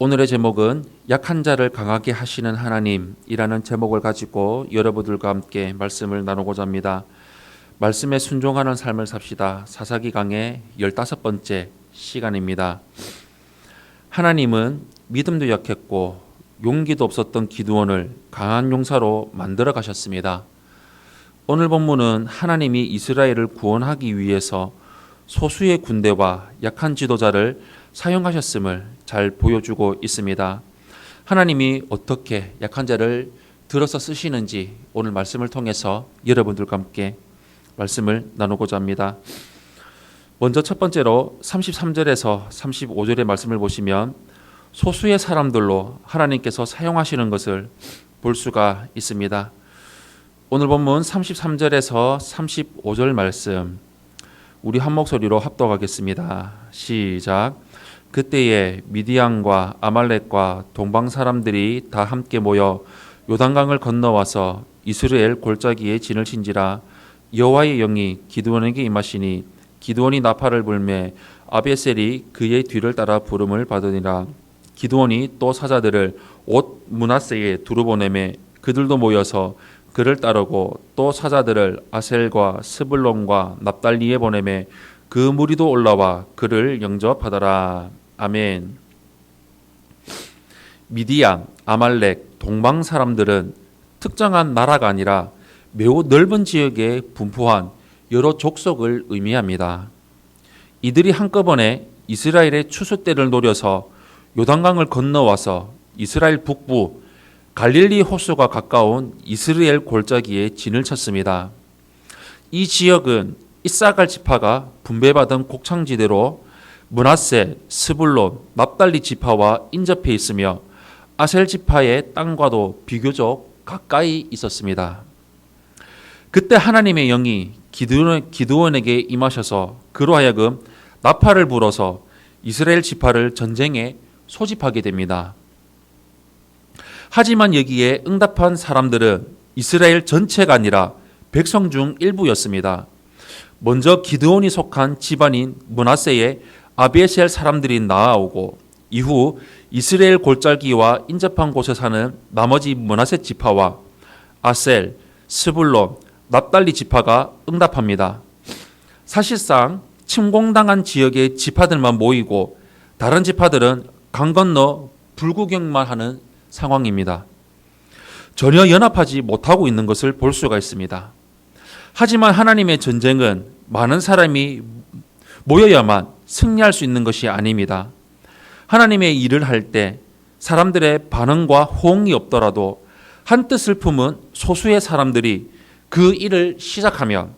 오늘의 제목은 약한 자를 강하게 하시는 하나님이라는 제목을 가지고 여러분들과 함께 말씀을 나누고자 합니다. 말씀에 순종하는 삶을 삽시다. 사사기 강의 15번째 시간입니다. 하나님은 믿음도 약했고 용기도 없었던 기드온을 강한 용사로 만들어 가셨습니다. 오늘 본문은 하나님이 이스라엘을 구원하기 위해서 소수의 군대와 약한 지도자를 사용하셨음을 잘 보여주고 있습니다. 하나님이 어떻게 약한 자를 들어서 쓰시는지 오늘 말씀을 통해서 여러분들과 함께 말씀을 나누고자 합니다. 먼저 첫 번째로 33절에서 35절의 말씀을 보시면 소수의 사람들로 하나님께서 사용하시는 것을 볼 수가 있습니다. 오늘 본문 33절에서 35절 말씀 우리 한 목소리로 합독하겠습니다. 시작. 그때에 미디안과 아말렉과 동방 사람들이 다 함께 모여 요단강을 건너와서 이스라엘 골짜기에 진을 친지라. 여호와의 영이 기드온에게 임하시니 기드온이 나팔을 불매 아비에셀이 그의 뒤를 따라 부름을 받으니라. 기드온이 또 사자들을 옷 므낫세에 두루 보내매 그들도 모여서 그를 따르고 또 사자들을 아셀과 스불론과 납달리에 보내매 그 무리도 올라와 그를 영접하더라. 아멘. 미디안, 아말렉, 동방 사람들은 특정한 나라가 아니라 매우 넓은 지역에 분포한 여러 족속을 의미합니다. 이들이 한꺼번에 이스라엘의 추수 때를 노려서 요단강을 건너와서 이스라엘 북부 갈릴리 호수가 가까운 이스라엘 골짜기에 진을 쳤습니다. 이 지역은 이사갈 지파가 분배받은 곡창지대로 므낫세, 스불론, 납달리 지파와 인접해 있으며 아셀 지파의 땅과도 비교적 가까이 있었습니다. 그때 하나님의 영이 기드온에게 임하셔서 그로 하여금 나팔을 불어서 이스라엘 지파를 전쟁에 소집하게 됩니다. 하지만 여기에 응답한 사람들은 이스라엘 전체가 아니라 백성 중 일부였습니다. 먼저 기드온이 속한 집안인 므낫세의 아비에셀 사람들이 나아오고 이후 이스라엘 골짜기와 인접한 곳에 사는 나머지 므낫세 지파와 아셀, 스불론, 납달리 지파가 응답합니다. 사실상 침공당한 지역의 지파들만 모이고 다른 지파들은 강 건너 불구경만 하는 상황입니다. 전혀 연합하지 못하고 있는 것을 볼 수가 있습니다. 하지만 하나님의 전쟁은 많은 사람이 모여야만 승리할 수 있는 것이 아닙니다. 하나님의 일을 할 때 사람들의 반응과 호응이 없더라도 한 뜻을 품은 소수의 사람들이 그 일을 시작하면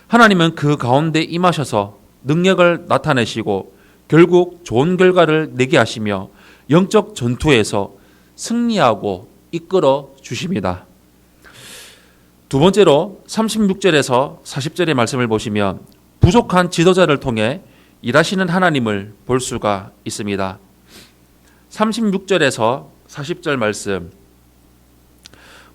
하나님은 그 가운데 임하셔서 능력을 나타내시고 결국 좋은 결과를 내게 하시며 영적 전투에서 승리하고 이끌어 주십니다. 두 번째로 36절에서 40절의 말씀을 보시면 부족한 지도자를 통해 일하시는 하나님을 볼 수가 있습니다. 36절에서 40절 말씀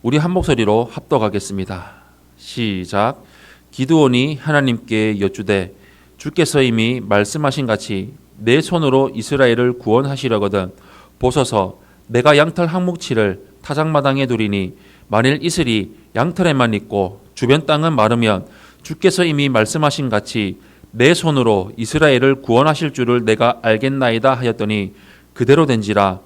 우리 한 목소리로 합독하겠습니다. 시작. 기드온이 하나님께 여쭈되 주께서 이미 말씀하신 같이 내 손으로 이스라엘을 구원하시려거든 보소서 내가 양털 항목치를 타작마당에 두리니 만일 이슬이 양털에만 있고 주변 땅은 마르면 주께서 이미 말씀하신 같이 내 손으로 이스라엘을 구원하실 줄을 내가 알겠나이다 하였더니 그대로 된지라.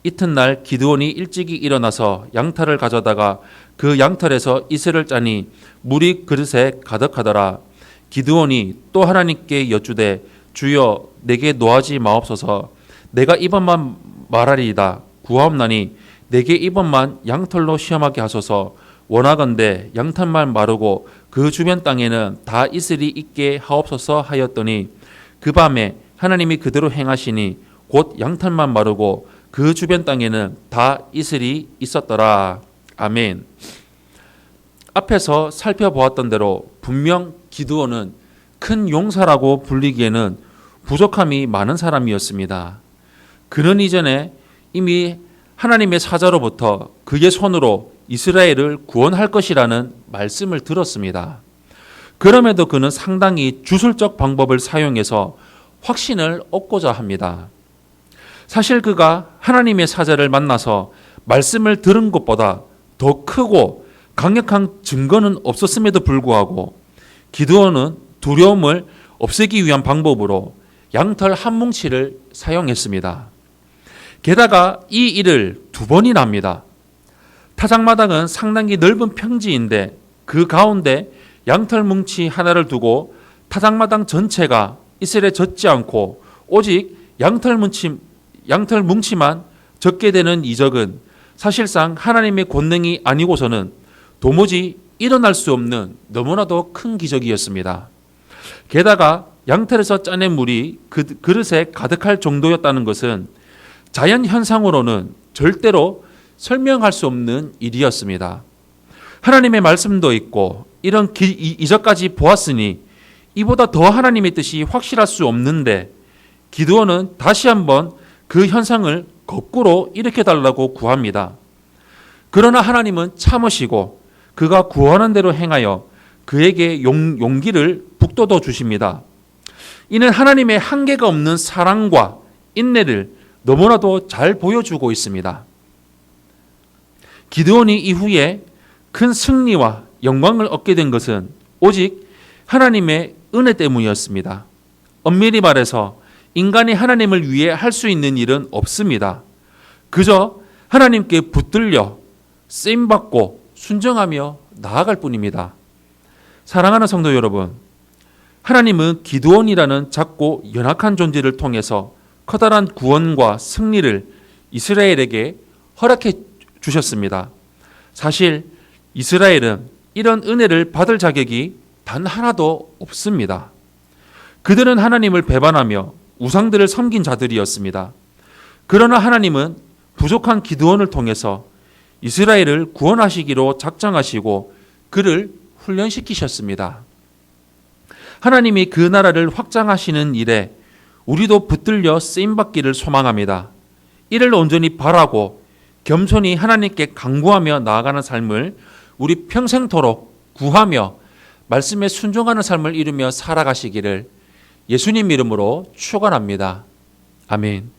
이튿날 기드온이 일찍이 일어나서 양털을 가져다가 그 양털에서 이슬을 짜니 물이 그릇에 가득하더라. 기드온이 또 하나님께 여쭈되 주여 내게 노하지 마옵소서. 내가 이번만 말하리이다. 구하옵나니 내게 이번만 양털로 시험하게 하소서. 원하건대 양털만 마르고 그 주변 땅에는 다 이슬이 있게 하옵소서 하였더니 그 밤에 하나님이 그대로 행하시니 곧 양털만 마르고 그 주변 땅에는 다 이슬이 있었더라. 아멘. 앞에서 살펴보았던 대로 분명 기드온은 큰 용사라고 불리기에는 부족함이 많은 사람이었습니다. 그는 이전에 이미 하나님의 사자로부터 그의 손으로 이스라엘을 구원할 것이라는 말씀을 들었습니다. 그럼에도 그는 상당히 주술적 방법을 사용해서 확신을 얻고자 합니다. 사실 그가 하나님의 사자를 만나서 말씀을 들은 것보다 더 크고 강력한 증거는 없었음에도 불구하고 기드온은 두려움을 없애기 위한 방법으로 양털 한 뭉치를 사용했습니다. 게다가 이 일을 두 번이나 합니다. 타작마당은 상당히 넓은 평지인데 그 가운데 양털 뭉치 하나를 두고 타작마당 전체가 이슬에 젖지 않고 오직 양털 뭉치만 젖게 되는 이적은 사실상 하나님의 권능이 아니고서는 도무지 일어날 수 없는 너무나도 큰 기적이었습니다. 게다가 양털에서 짜낸 물이 그 그릇에 가득할 정도였다는 것은 자연 현상으로는 절대로 설명할 수 없는 일이었습니다. 하나님의 말씀도 있고 이런 이적까지 보았으니 이보다 더 하나님의 뜻이 확실할 수 없는데 기드온은 다시 한번 그 현상을 거꾸로 일으켜달라고 구합니다. 그러나 하나님은 참으시고 그가 구하는 대로 행하여 그에게 용기를 북돋워 주십니다. 이는 하나님의 한계가 없는 사랑과 인내를 너무나도 잘 보여주고 있습니다. 기드온이 이후에 큰 승리와 영광을 얻게 된 것은 오직 하나님의 은혜 때문이었습니다. 엄밀히 말해서 인간이 하나님을 위해 할 수 있는 일은 없습니다. 그저 하나님께 붙들려 쓰임받고 순종하며 나아갈 뿐입니다. 사랑하는 성도 여러분, 하나님은 기드온이라는 작고 연약한 존재를 통해서 커다란 구원과 승리를 이스라엘에게 허락해 주셨습니다. 사실 이스라엘은 이런 은혜를 받을 자격이 단 하나도 없습니다. 그들은 하나님을 배반하며 우상들을 섬긴 자들이었습니다. 그러나 하나님은 부족한 기드온을 통해서 이스라엘을 구원하시기로 작정하시고 그를 훈련시키셨습니다. 하나님이 그 나라를 확장하시는 일에 우리도 붙들려 쓰임받기를 소망합니다. 이를 온전히 바라고 겸손히 하나님께 간구하며 나아가는 삶을 우리 평생토록 구하며 말씀에 순종하는 삶을 이루며 살아가시기를 예수님 이름으로 축원합니다. 아멘.